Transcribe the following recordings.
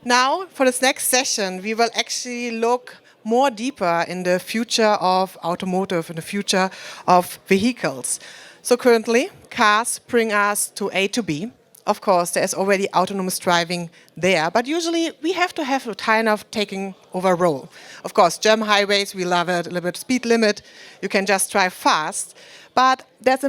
Now, for this next session, we will actually look more deeper in the future of automotive, in the future of vehicles. So currently, cars bring us to A to B. Of course, there's already autonomous driving there, but usually we have to have a kind of taking over role. Of course, German highways, we love it, a little bit speed limit, you can just drive fast. But there's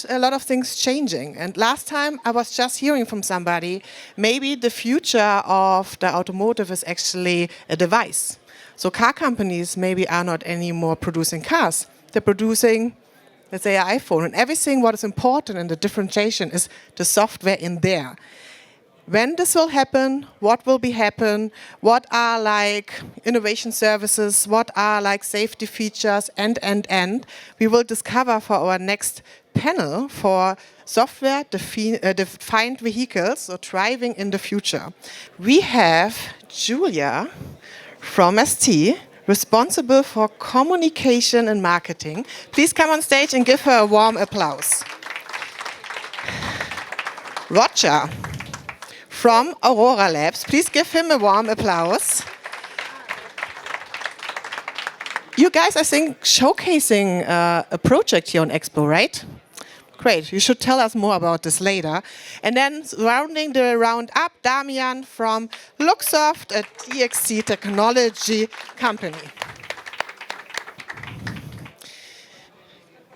a lot of things changing. And last time I was just hearing from somebody, maybe the future of the automotive is actually a device. So car companies maybe are not anymore producing cars. They're producing, let's say, an iPhone. And everything what is important in the differentiation is the software in there. When this will happen, what will be happen, what are like innovation services, what are like safety features, and. We will discover for our next panel for software-defined vehicles, so driving in the future. We have Julia from ST, responsible for communication and marketing. Please come on stage and give her a warm applause. Roger from Aurora Labs. Please give him a warm applause. You guys, I think, showcasing a project here on Expo, right? Great. You should tell us more about this later. And then rounding the round up, Damian from Luxoft, a DXC technology company.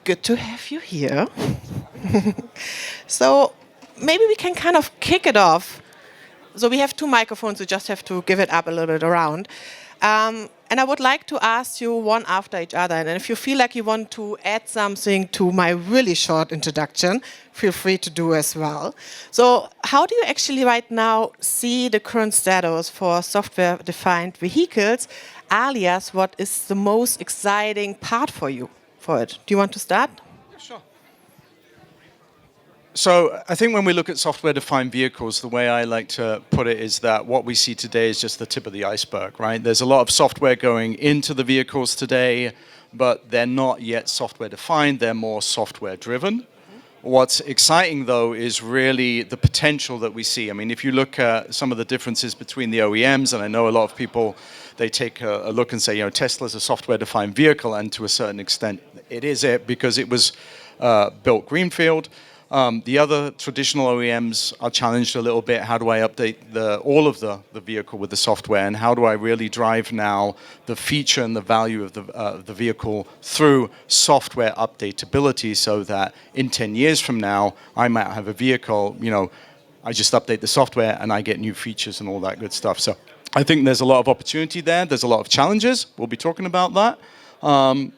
Good to have you here. So maybe we can kind of kick it off. So we have two microphones, you just have to give it up a little bit around. And I would like to ask you one after each other. And if you feel like you want to add something to my really short introduction, feel free to do as well. So how do you actually right now see the current status for software-defined vehicles, alias what is the most exciting part for you for it? Do you want to start? Sure. So I think when we look at software-defined vehicles, the way I like to put it is that what we see today is just the tip of the iceberg, right? There's a lot of software going into the vehicles today, but they're not yet software-defined, they're more software-driven. What's exciting, though, is really the potential that we see. I mean, if you look at some of the differences between the OEMs, and I know a lot of people, they take a look and say, you know, Tesla's a software-defined vehicle, and to a certain extent, it is it, because it was built greenfield. The other traditional OEMs are challenged a little bit. How do I update all of the vehicle with the software, and how do I really drive now the feature and the value of the vehicle through software updatability, so that in 10 years from now, I might have a vehicle, you know, I just update the software and I get new features and all that good stuff. So I think there's a lot of opportunity there. There's a lot of challenges. We'll be talking about that.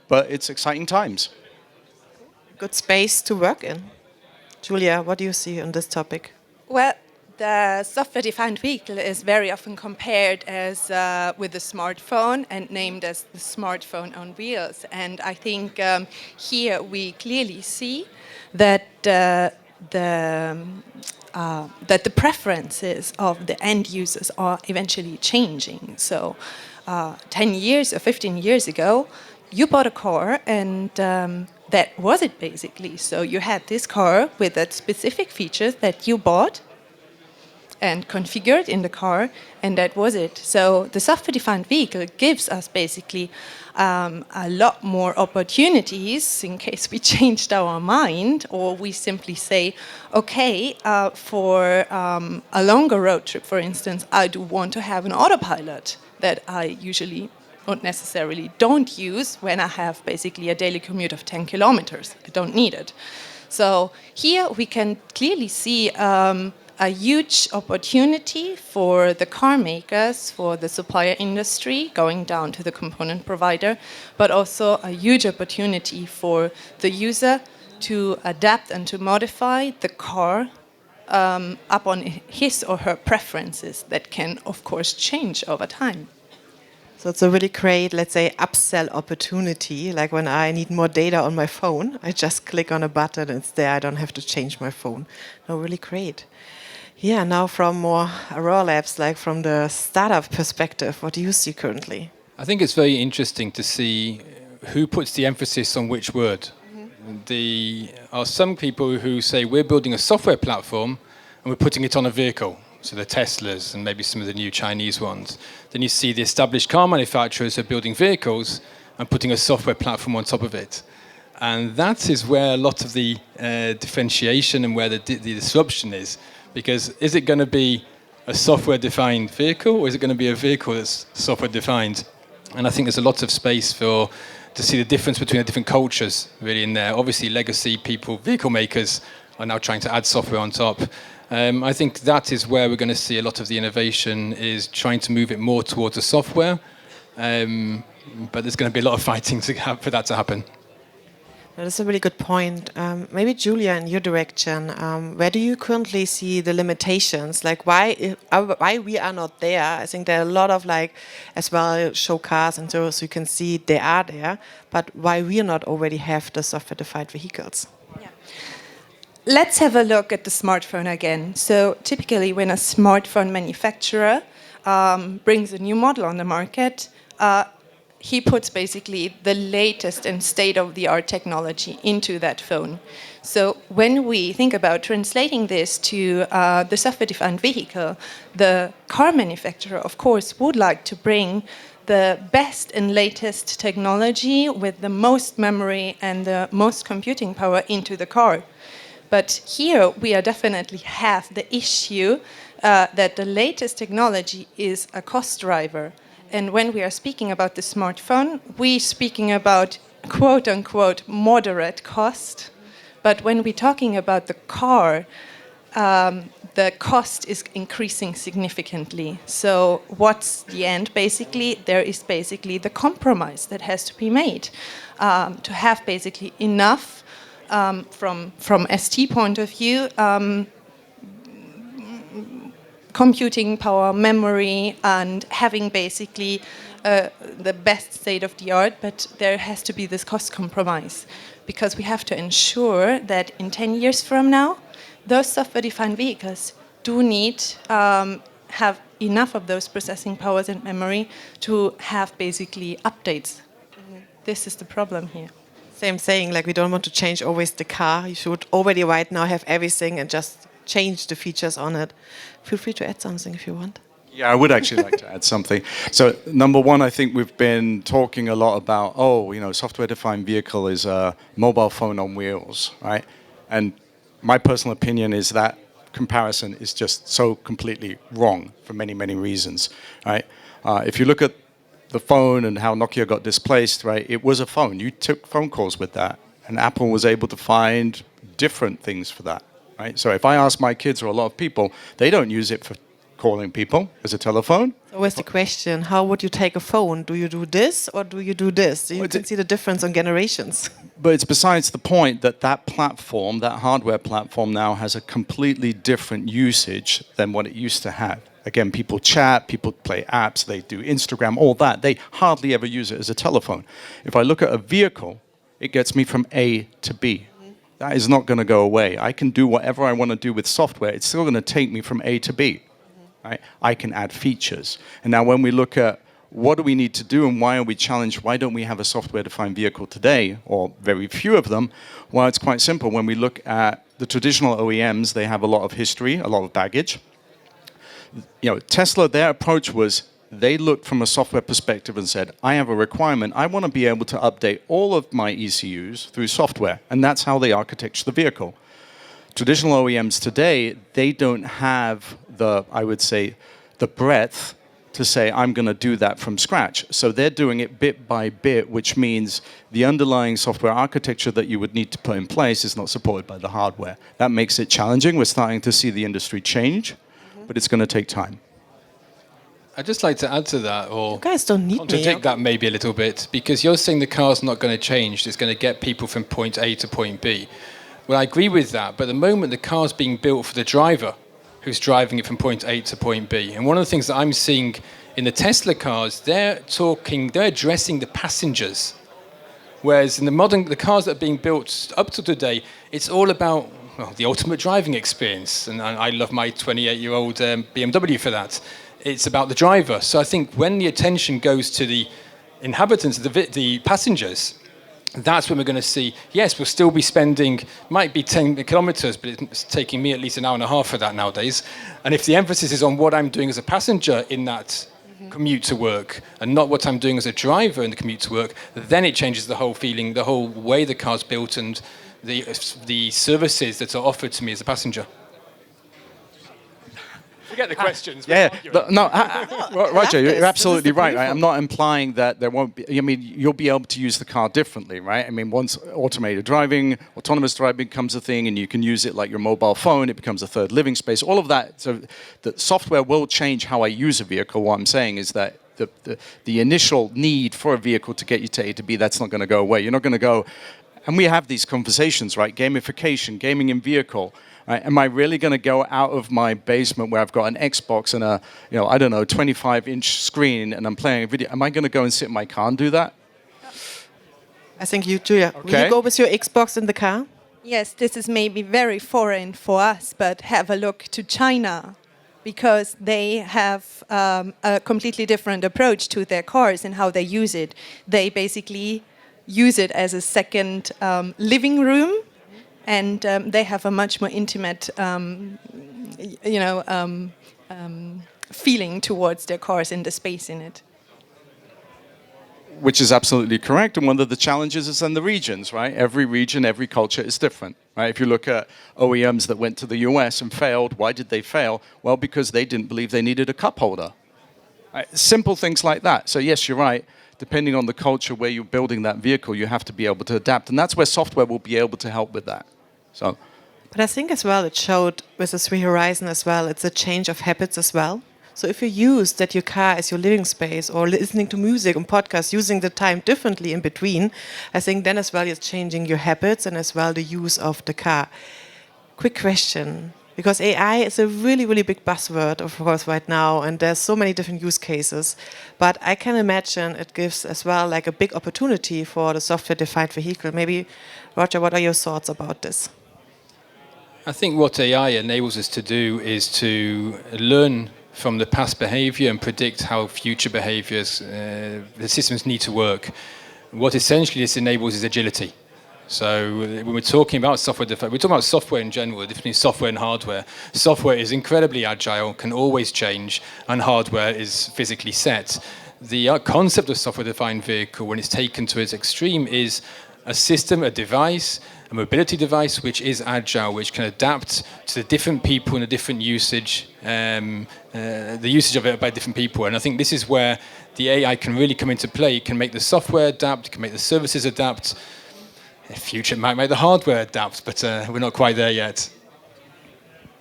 But it's exciting times. Good space to work in. Julia, what do you see on this topic? Well, the software-defined vehicle is very often compared as with a smartphone and named as the smartphone on wheels. And I think here we clearly see that the preferences of the end users are eventually changing. So 10 years or 15 years ago, you bought a car and that was it basically. So you had this car with that specific features that you bought and configured in the car, and that was it. So the software-defined vehicle gives us basically a lot more opportunities in case we changed our mind, or we simply say, okay, for a longer road trip, for instance, I do want to have an autopilot that I usually not necessarily don't use when I have basically a daily commute of 10 kilometers. I don't need it. So here we can clearly see a huge opportunity for the car makers, for the supplier industry, going down to the component provider, but also a huge opportunity for the user to adapt and to modify the car up on his or her preferences that can, of course, change over time. So it's a really great, let's say, upsell opportunity. Like when I need more data on my phone, I just click on a button and it's there. I don't have to change my phone. No, really great. Yeah, now from more Aurora Labs, like from the startup perspective, what do you see currently? I think it's very interesting to see who puts the emphasis on which word. There are some people who say we're building a software platform and we're putting it on a vehicle. so the Teslas and maybe some of the new Chinese ones, then you see the established car manufacturers are building vehicles and putting a software platform on top of it. And that is where a lot of the differentiation and where the disruption is. Because is it going to be a software-defined vehicle, or is it going to be a vehicle that's software-defined? And I think there's a lot of space to see the difference between the different cultures really in there. Obviously, legacy people, vehicle makers, are now trying to add software on top. I think that is where we're going to see a lot of the innovation, is trying to move it more towards the software. But there's going to be a lot of fighting for that to happen. That's a really good point. Maybe Julia, in your direction, where do you currently see the limitations? Like why we are not there? I think there are a lot of as well show cars and so you can see they are there, but why we not already have the software-defined vehicles? Yeah. Let's have a look at the smartphone again. So typically when a smartphone manufacturer brings a new model on the market, he puts basically the latest and state-of-the-art technology into that phone. So when we think about translating this to the software-defined vehicle, the car manufacturer, of course, would like to bring the best and latest technology with the most memory and the most computing power into the car. But here we are definitely have the issue that the latest technology is a cost driver. And when we are speaking about the smartphone, we're speaking about quote-unquote moderate cost. But when we're talking about the car, the cost is increasing significantly. So what's the end? Basically, there is basically the compromise that has to be made to have basically enough from ST point of view, computing power, memory, and having basically the best state of the art, but there has to be this cost compromise because we have to ensure that in 10 years from now, those software-defined vehicles do need have enough of those processing powers and memory to have basically updates. This is the problem here. Same saying, we don't want to change always the car. You should already right now have everything and just change the features on it. Feel free to add something if you want. Yeah, I would actually like to add something. So, number one, I think we've been talking a lot about, software-defined vehicle is a mobile phone on wheels, right? And my personal opinion is that comparison is just so completely wrong for many, many reasons, right? If you look at the phone and how Nokia got displaced, right, it was a phone. You took phone calls with that, and Apple was able to find different things for that. Right? So if I ask my kids or a lot of people, they don't use it for calling people as a telephone. So where's the question? How would you take a phone? Do you do this or do you do this? You can see the difference on generations. But it's besides the point that platform, that hardware platform now has a completely different usage than what it used to have. Again, people chat, people play apps, they do Instagram, all that. They hardly ever use it as a telephone. If I look at a vehicle, it gets me from A to B. That is not going to go away. I can do whatever I want to do with software. It's still going to take me from A to B. Right? I can add features. And now when we look at what do we need to do and why are we challenged, why don't we have a software-defined vehicle today, or very few of them? Well, it's quite simple. When we look at the traditional OEMs, they have a lot of history, a lot of baggage. Tesla, their approach was, they looked from a software perspective and said, I have a requirement. I want to be able to update all of my ECUs through software. And that's how they architecture the vehicle. Traditional OEMs today, they don't have the breadth to say, I'm going to do that from scratch. So they're doing it bit by bit, which means the underlying software architecture that you would need to put in place is not supported by the hardware. That makes it challenging. We're starting to see the industry change, but it's going to take time. I'd just like to add to that, or you guys don't need contradict that maybe a little bit, because you're saying the car's not going to change, it's going to get people from point A to point B. Well, I agree with that, but at the moment the car's being built for the driver who's driving it from point A to point B. And one of the things that I'm seeing in the Tesla cars, they're addressing the passengers. Whereas in the cars that are being built up to today, it's all about the ultimate driving experience. And I love my 28-year-old BMW for that. It's about the driver. So I think when the attention goes to the inhabitants, the passengers, that's when we're going to see, yes, we'll still be spending, might be 10 kilometers, but it's taking me at least an hour and a half for that nowadays. And if the emphasis is on what I'm doing as a passenger in that commute to work and not what I'm doing as a driver in the commute to work, then it changes the whole feeling, the whole way the car's built and the services that are offered to me as a passenger. Forget the questions. Roger, you're absolutely right. I'm not implying that there won't be. I mean, you'll be able to use the car differently, right? I mean, once automated driving, autonomous driving becomes a thing, and you can use it like your mobile phone, it becomes a third living space. All of that. So, the software will change how I use a vehicle. What I'm saying is that the initial need for a vehicle to get you to A to B, that's not going to go away. You're not going to go. And we have these conversations, right? Gamification, gaming in vehicle. Right? Am I really going to go out of my basement where I've got an Xbox and a, 25-inch screen and I'm playing a video? Am I going to go and sit in my car and do that? I think you, Julia. Okay. Will you go with your Xbox in the car? Yes, this is maybe very foreign for us, but have a look to China, because they have a completely different approach to their cars and how they use it. They basically use it as a second living room, and they have a much more intimate, feeling towards their cars and the space in it. Which is absolutely correct. And one of the challenges is in the regions, right? Every region, every culture is different, right? If you look at OEMs that went to the US and failed, why did they fail? Well, because they didn't believe they needed a cup holder. Right? Simple things like that. So yes, you're right. Depending on the culture where you're building that vehicle, you have to be able to adapt. And that's where software will be able to help with that. So, but I think as well, it showed with the Three Horizon as well, it's a change of habits as well. So if you use that your car as your living space or listening to music and podcasts, using the time differently in between, I think then as well you're changing your habits and as well the use of the car. Quick question, because AI is a really, really big buzzword, of course, right now, and there's so many different use cases. But I can imagine it gives as well like a big opportunity for the software-defined vehicle. Maybe, Roger, what are your thoughts about this? I think what AI enables us to do is to learn from the past behavior and predict how future behaviors, the systems need to work. What essentially this enables is agility. So when we're talking about software, we're talking about software in general, the difference between software and hardware. Software is incredibly agile, can always change, and hardware is physically set. The concept of software-defined vehicle, when it's taken to its extreme, is a system, a device, a mobility device which is agile, which can adapt to the different people and the different usage, the usage of it by different people. And I think this is where the AI can really come into play. It can make the software adapt, it can make the services adapt. In the future, it might make the hardware adapt, but we're not quite there yet.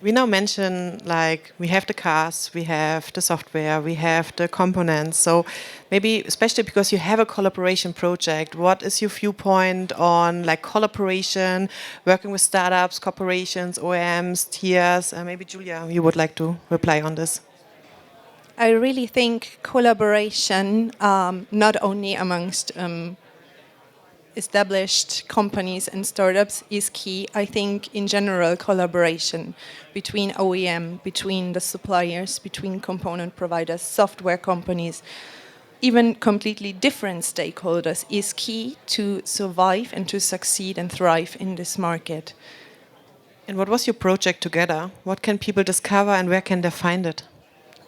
We now mention, like, we have the cars, we have the software, we have the components. So maybe, especially because you have a collaboration project, what is your viewpoint on, like, collaboration, working with startups, corporations, OEMs, tiers? Maybe, Julia, you would like to reply on this. I really think collaboration, not only amongst established companies and startups, is key. I think in general collaboration between OEM, between the suppliers, between component providers, software companies, even completely different stakeholders is key to survive and to succeed and thrive in this market. And what was your project together? What can people discover and where can they find it?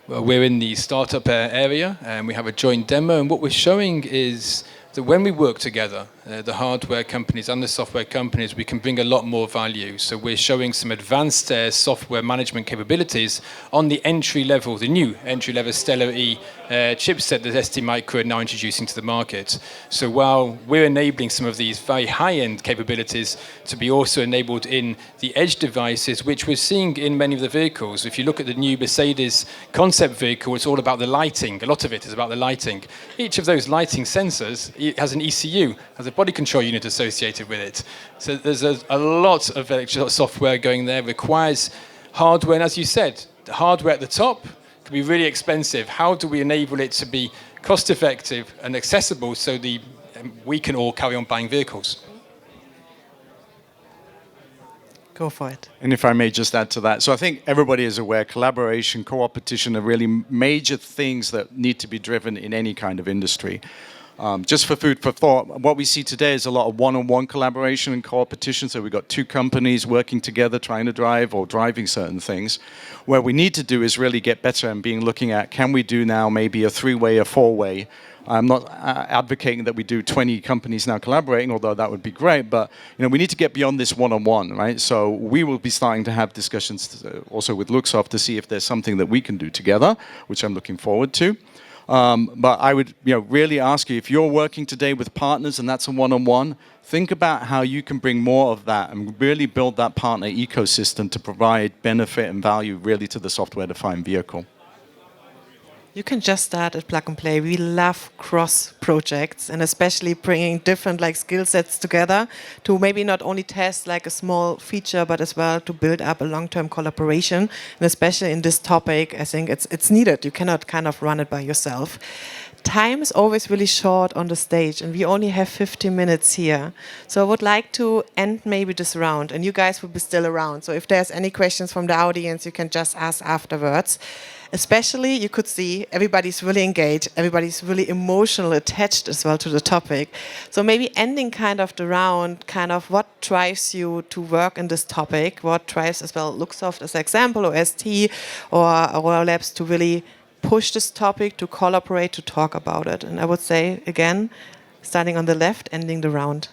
Well, we're in the startup area and we have a joint demo, and what we're showing is that when we work together, the hardware companies and the software companies, we can bring a lot more value. So we're showing some advanced software management capabilities on the entry level, the new entry level Stellar E chipset that STMicro are now introducing to the market. So while we're enabling some of these very high-end capabilities to be also enabled in the edge devices, which we're seeing in many of the vehicles. If you look at the new Mercedes concept vehicle, it's all about the lighting. A lot of it is about the lighting. Each of those lighting sensors has an ECU, has a body control unit associated with it. So there's a lot of software going there, requires hardware. And as you said, the hardware at the top can be really expensive. How do we enable it to be cost effective and accessible so we can all carry on buying vehicles? Go for it. And if I may just add to that. So I think everybody is aware collaboration, co-opetition are really major things that need to be driven in any kind of industry. Just for food for thought, what we see today is a lot of one-on-one collaboration and competition. So we've got two companies working together, trying to drive or driving certain things. Where we need to do is really get better and looking at, can we do now maybe a three-way, a four-way? I'm not advocating that we do 20 companies now collaborating, although that would be great. But we need to get beyond this one-on-one, right? So we will be starting to have discussions also with Luxoft to see if there's something that we can do together, which I'm looking forward to. But I would really ask you, if you're working today with partners and that's a one-on-one, think about how you can bring more of that and really build that partner ecosystem to provide benefit and value really to the software-defined vehicle. You can just start at Plug and Play. We love cross projects and especially bringing different skill sets together to maybe not only test a small feature, but as well to build up a long-term collaboration. And especially in this topic, I think it's needed. You cannot kind of run it by yourself. Time is always really short on the stage and we only have 15 minutes here. So I would like to end maybe this round and you guys will be still around. So if there's any questions from the audience, you can just ask afterwards. Especially, you could see everybody's really engaged, everybody's really emotionally attached as well to the topic. So maybe ending kind of the round, kind of what drives you to work in this topic, what drives as well Luxoft as an example, or ST, or Aurora Labs to really push this topic, to collaborate, to talk about it. And I would say, again, starting on the left, ending the round.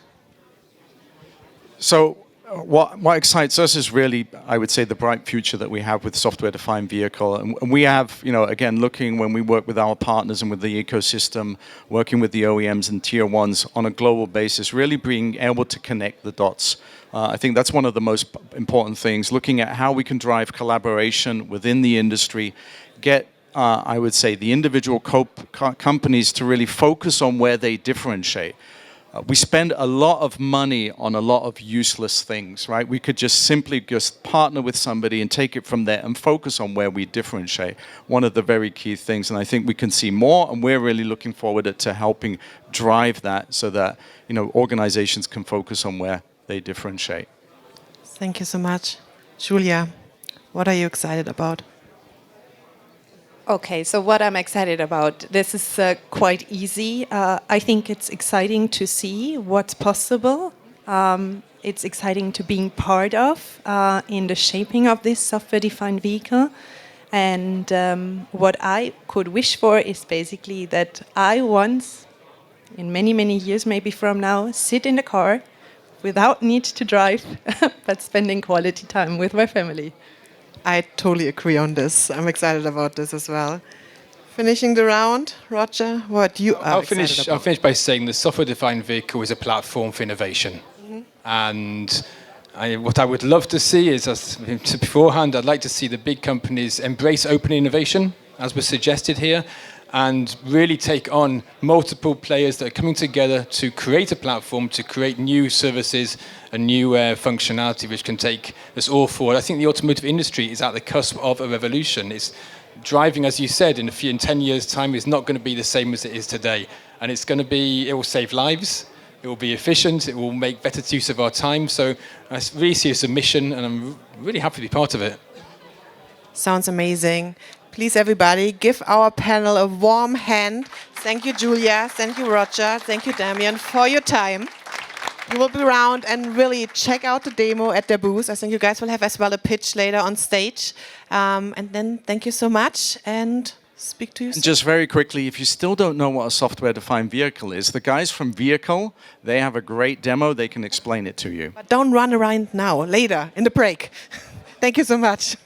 So what excites us is really, I would say, the bright future that we have with software-defined vehicle. And we have, again, looking when we work with our partners and with the ecosystem, working with the OEMs and tier ones on a global basis, really being able to connect the dots. I think that's one of the most important things, looking at how we can drive collaboration within the industry, get I would say, the individual companies to really focus on where they differentiate. We spend a lot of money on a lot of useless things, right? We could just simply partner with somebody and take it from there and focus on where we differentiate. One of the very key things, and I think we can see more, and we're really looking forward to helping drive that so that organizations can focus on where they differentiate. Thank you so much. Julia, what are you excited about? Okay, so what I'm excited about, this is quite easy. I think it's exciting to see what's possible. It's exciting to be part of in the shaping of this software-defined vehicle. And what I could wish for is basically that I once, in many, many years maybe from now, sit in the car without need to drive, but spending quality time with my family. I totally agree on this. I'm excited about this as well. Finishing the round, Roger, what you are excited about? I'll finish by saying the software-defined vehicle is a platform for innovation. And what I would love to see is, as beforehand, I'd like to see the big companies embrace open innovation, as was suggested here, and really take on multiple players that are coming together to create a platform, to create new services and new functionality which can take us all forward. I think the automotive industry is at the cusp of a revolution. It's driving, as you said, in 10 years' time is not going to be the same as it is today. And it will save lives, it will be efficient, it will make better use of our time. So I really see it as a mission and I'm really happy to be part of it. Sounds amazing. Please, everybody, give our panel a warm hand. Thank you, Julia. Thank you, Roger. Thank you, Damien, for your time. You will be around and really check out the demo at their booth. I think you guys will have as well a pitch later on stage. And then thank you so much and speak to you soon. Just very quickly, if you still don't know what a software-defined vehicle is, the guys from Vehicle, they have a great demo. They can explain it to you. But don't run around now, later, in the break. Thank you so much.